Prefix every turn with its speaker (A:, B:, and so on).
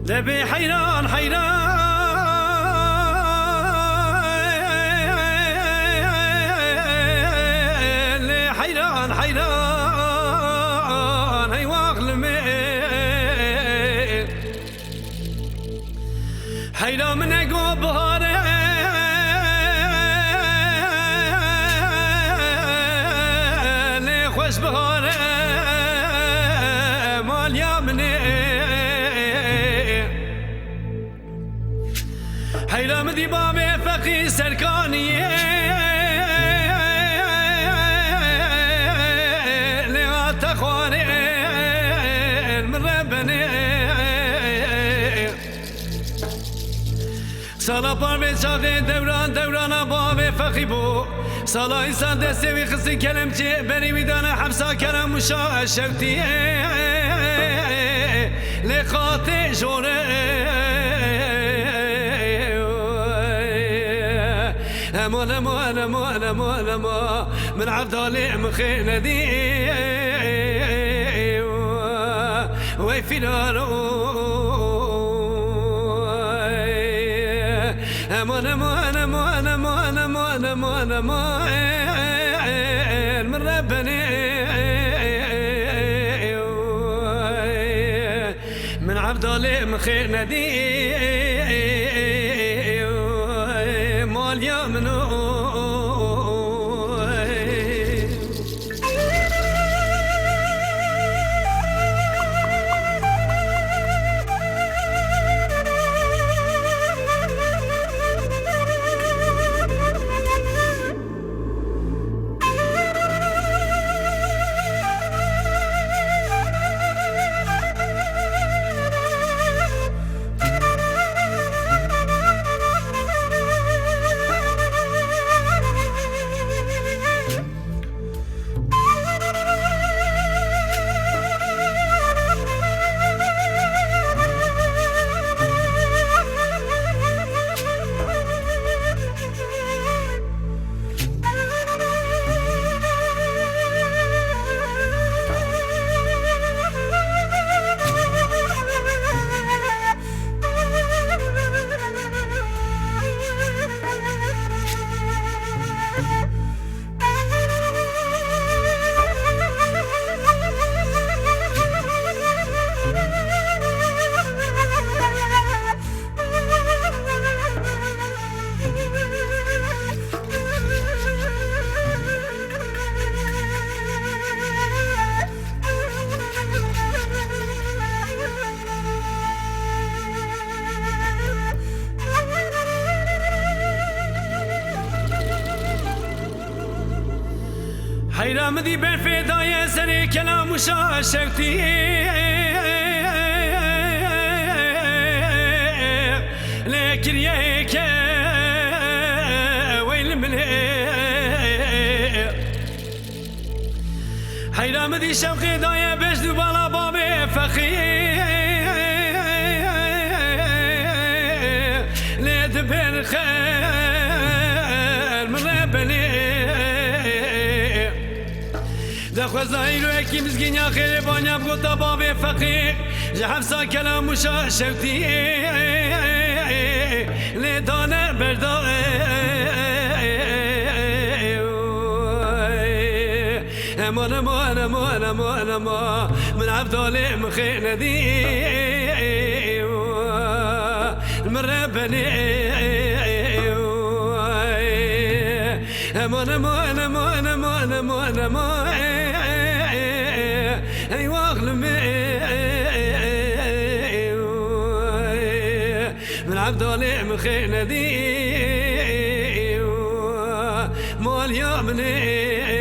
A: دبي حيران حيران حيران حيران هي واغلمي حيران من اقوى بهاري خوش بهاري مال يامني حيرام دي بابي فقي سركاني لغا تخواني من ربني سالا بابي شاقي دوران دوران بابي فقي بو سالا انسان دستوي خصي كلمتي بني ميدان حبسا كلام مشاء شوتي لخاطي جوري امان امان امان امان امان من عبد علي مخينا دي وفي نارو امان امان امان امان امان امان امان من ربني من عبد علي مخينا دي مال يمنو حيرام دي بين فدايا سري كلام وشاشتي لكن ياك ويل من حيرام دي شوقي دايا باش دوبالا بابي فخي لا تبين خير من ربني دخل زايرو اكي مسكين يا خير بانيا بقطة بابي فقير جحفصا كلام وشاشتي لدانا بردائي امان امان امان امان امان من عبد علي مخينا دي من ربني امان امان امان امان امان امان اي واغلمي من عبد علي مخينا دي مال يا ابني